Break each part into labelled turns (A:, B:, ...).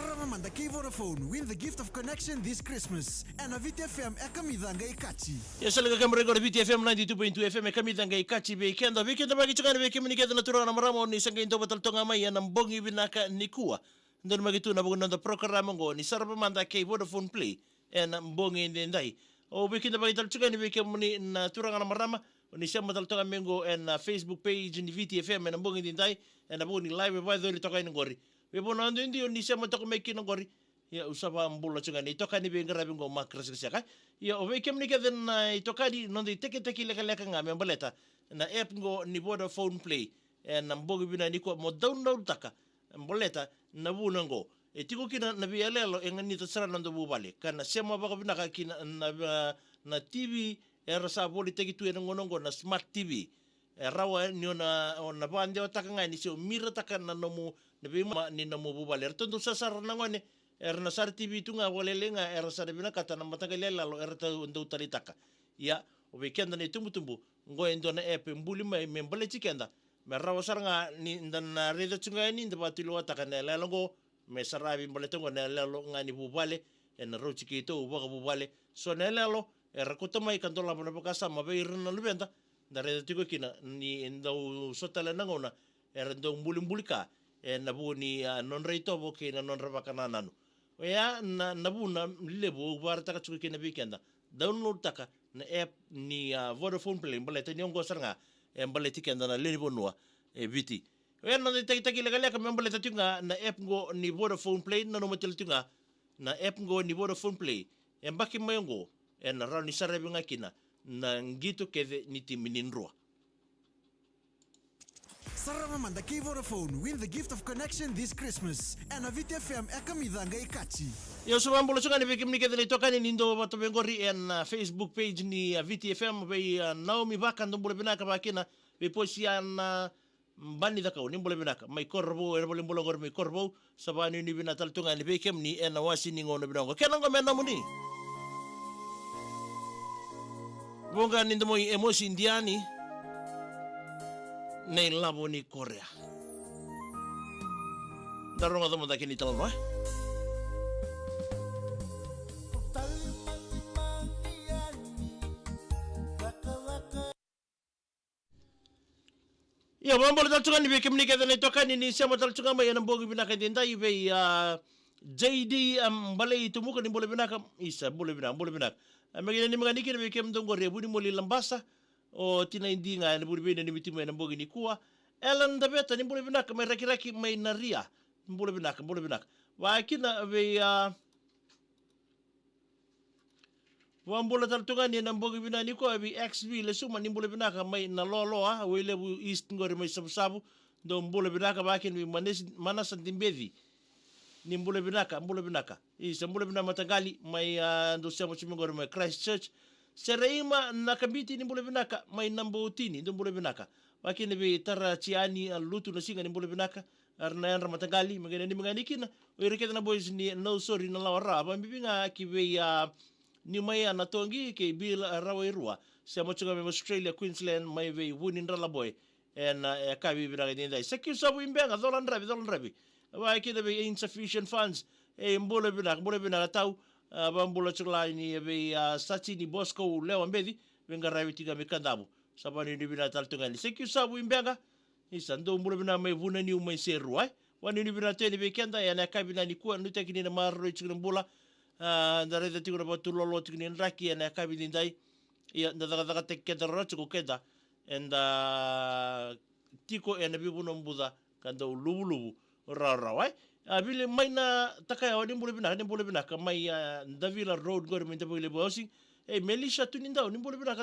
A: Sarava manda Vodafone. Win the gift of connection this Christmas. And a VTFM ekamidanga ikachi.
B: Yes, alaga kamrego VTFM 92.2 FM ekamidanga ikachi weekend. Weekend magichukana weekend na turana maramo ni sanga into bataltonga maya na mbongi binaka nikua. Ndono magitu na bugundo programa ngo ni Sarava manda Vodafone Play. And mbongi ndai. O weekend magichukana weekend na turana marama. Ni sema taltonga mengo and Facebook page ni VTFM and mbongi ndai. And abu ni live by the toka ngori. Webono ndio ni sema toka mekina ngori. Ya usaba mbula chunga ni toka ni bengara bingo makras kisaka. Ya ovekem ni kadhen itokadi nondi teke leka ngame mbaleta na app ngo ni Vodafone Play na mbogi bina niko mo download taka mbaleta na buna ngo etiko kina na bialelo engani tsara nando bubale kana sema baka bina ka kina na TV era sa boli teki tu ngo na smart TV rawa ni ona bande otaka ngani sio mira taka na nomu na bima ni nomu bubale tondo sasar nangone erna sar TV tunga walelenga era sar bina kata na matagalela lo era ndo utalitaka ya weekend ni tumbu ngo endo na app mbuli mai membale chikenda me rawa saranga ni ndana redo tunga ni ndabatulo ataka na lelongo me sarabi mbale tunga na lelo ngani bubale en ro chikito ubaga bubale so na lelo era kutomai kandola bona bakasa mabe irna lubenda na redo tiko kina ni ndo sotala nangona era ndo mbuli ka na buni non reito bo kina non rabakana nanu ya na buna lebo barata ka chuki na weekend download taka na app ni Vodafone Play mbaleta ni ongo saranga mbaleti kenda na lebo noa viti ya na taki legaleka mbaleta tunga na app ngo ni Vodafone Play na no motel tunga na app ngo ni Vodafone Play mbaki mayengo na rani sarabi ngakina na ngito keve ni timininroa.
A: Sarava manda Vodafone. Win the gift of connection this Christmas. And a VTFM ekamidanga ikachi.
B: Yo subambulo chukani vekimni kedeni tokani nindo batobengori en Facebook page ni VTFM be Naomi Baka ndombole binaka bakina be posian bani dakau nimbole binaka mai korbo erbole mbolo mai korbo sabani ni binatal tungani vekimni en wasini ngono binongo kenango menamuni. Bonga nindo moi emosi indiani nei labo ni Korea. Daronga tomo da kini talo no. Ya mambo la tunga ni bekimni kada ni tokani ni sema tal tunga mai na mbogi binaka dinda ibe JD mbale itumuka ni mbole binaka isa mbole binaka amegina ni mangani kini bekem dongo rebu ni moli lambasa o tina indinga ni buribene ni mitimu na mbogi ni kuwa Ellen dabeta ni mbole binaka mai rakiraki mai naria mbole binaka wa kina be wambola taltunga ni na mbogi bina ni ko bi XB le suma ni mbole binaka mai na lolo wele bu east ngori mai sabu ndo mbole binaka bakin bi manasa timbevi ni mbole binaka isa mbole binaka matagali mai ndo sema chimingori mai Christchurch Sereima nakabiti ni mbole binaka mai nambo utini ndo mbole binaka wakini be tara chiani lutu na singa ni mbole binaka arna yan ramatagali magana ni manganikina oireketa na boys ni no sorry na lawara ba mbinga kibe ni mai anatongi ke bil rawairua sema chuga me Australia Queensland mai ve wunin ralaboy en kabi biraga dinda sekyu sabu imbenga dolan rabi wakini be insufficient funds mbole binaka tau bambulo chukla ni be sachi ni Bosco leo mbedi venga rawi tiga mekandabu sabani ni bina taltungani sekyu sabu imbenga isa ndo mbole bina mai vuna ni umai serua wani ni bina teni bekenda ya na kabina ni kuwa nutekini na marro chukna mbula ndare da tigo ba tulolo tikni raki ya na kabina ndai ya ndadaga tekeda rochuko keda enda tiko ena bibuno mbuda kanda lubu rarawai abile maina takaya wani mbole bina mai Davila Road government bole bosi Melisha tuninda ni mbole bina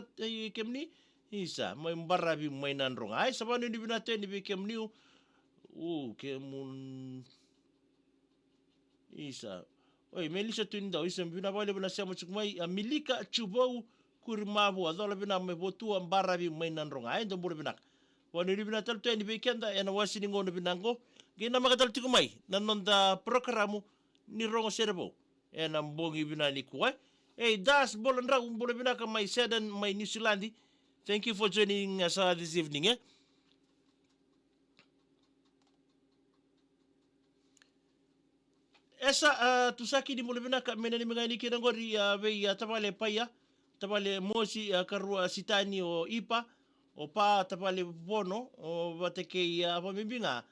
B: kemni isa mai mbarabi maina ndronga ai sabani ni bina teni be kemni kemun isa Melisha tuninda isa bina bole bina sema chukmai milika chubau kurimabu adola bina mai botua mbarabi maina ndronga ai ndo mbole bina wani ni bina tal teni be kenda ena wasini ngono binango gina magatal tikumai nanonda programu ni rongo serebo ena mbongi bina ni kuwa das bolondra mbole bina ka mai sedan mai New Zealand. Thank you for joining us this evening esa tusaki ni mule binaka menani mengani kina ngori vei tapale paya tapale mosi karua sitani o ipa o pa tapale bono o bateke pamimbinga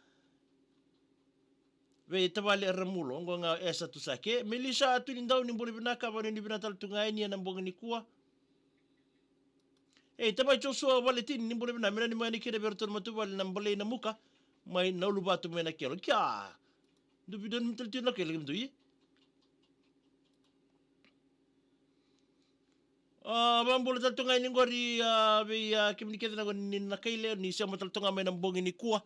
B: vei tapale remulo ngonga esa tusake melisa tulindau ni mule binaka vani ni binatal tungai ni nambong ni kuwa tapai Joshua waletin ni mule binaka menani mengani kina berton matu wale nambole na muka mai naulu batu mena kelo kya dubidon mital tino kelo gitu ye bambula tal tunga ini ngori be communicate na ni nakaile ni siya tal tunga may nambong ini kuwa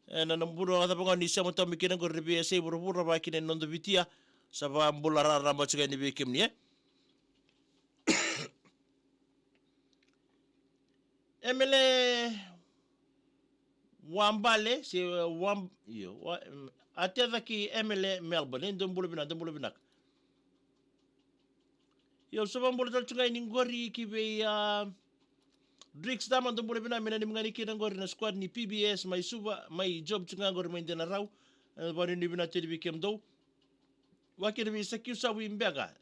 B: na namburo kata pa ni siya tal mikina ngori be say buru ba kine nondo bitia sa bambula rara ba tsuga ni be kimni emele wambale si atia ki emele Melbourne ndo mbulu binak yo so bambula tal tunga ini ngori ki be Drix dama ndo mbule bina mena ni mngani kina ngori na squad ni PBS mai suba mai job tunga ngori mai ndena rau bani ni bina tedi bikem do wakir bi sakiusa wimbega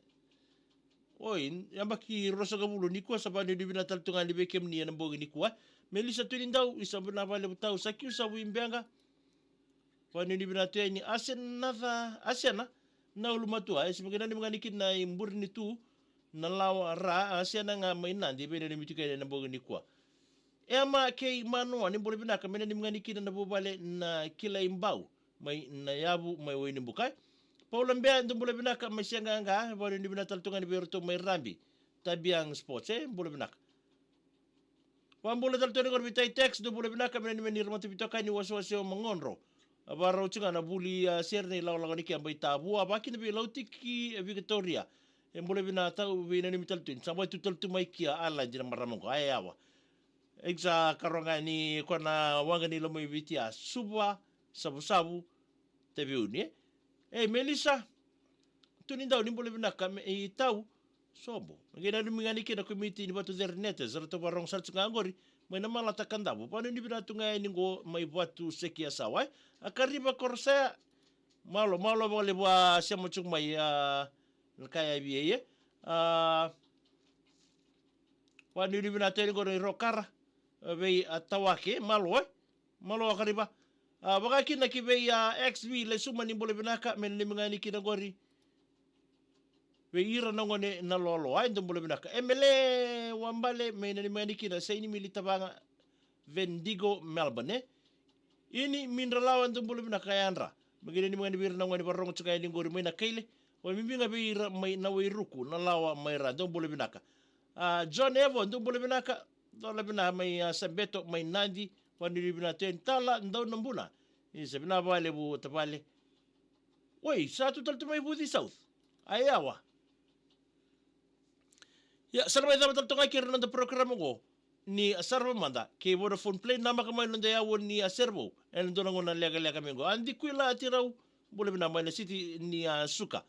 B: oi yamba ki rosa gabulu ni kwa sabani ni bina tal tunga ni bikem ni na mbogi ni kwa melisa tulindau isa bina vale butau sakiusa wimbega bani ni bina teni asena na ulumatua esibagina ni mngani kina imbur ni tu na lawa ra asiana nga mainandi bene ni mitika na mbogi ni kwa ema ke manu ani bole binaka mena ni mngani kina na bubale na kila imbau mai na yabu mai wini bukai paula mbea ndo bole binaka mai sianga nga bole ni binatal tunga ni berto mai rambi tabiang sports bole binaka wan bole tal tunga ngor bitai text do bole binaka mena ni menir matu bitoka ni waswasyo mangonro abaro tunga na buli serne law ni kiambai tabu abaki ni bi lautiki Victoria bole bina tau bina ni mital tuin sabai tutal tu mai kia ala jina maramongo ayawa Exa karonga ni kona wanga ni lomo vitia suba sabu te viuni Melissa tunindau ni bole bina kam tau sobo ngena ni mingani kina committee ni batu zernete zerto barong salts ngangori mai na mala takandabu pano ni bina tunga ni ngo mai batu sekia sawai akariba korsa malo bole bua siamo chung mai kaya biye pano ni bina teni ngo rokara vei atawake malo akariba baka kina ki vei XV le suma ni bole binaka men ni mngani kina gori vei ira nangone na lolo ai ndo bole binaka emele wambale men ni mngani kina sei ni milita banga Vendigo Melbourne ini minralawa ndo bole binaka yanra magina ni mngani bir nangone barong tsukai ni gori mai na kaile wa mimbinga vei ira mai na wei ruku na lawa mai ra ndo bole binaka John Evo ndo bole binaka dola bina may sabeto may nandi wanili bina ten tala ndaw nambuna isa bina bale bu tapale woi satu tal tumay budi south ayawa ya sarva ida tal tunga kira nanda programa ko ni Sarava Mada ke Vodafone play nama kamay nanda yawo ni servo en donango na lega mengo andi kuila atirau bole bina may na city ni suka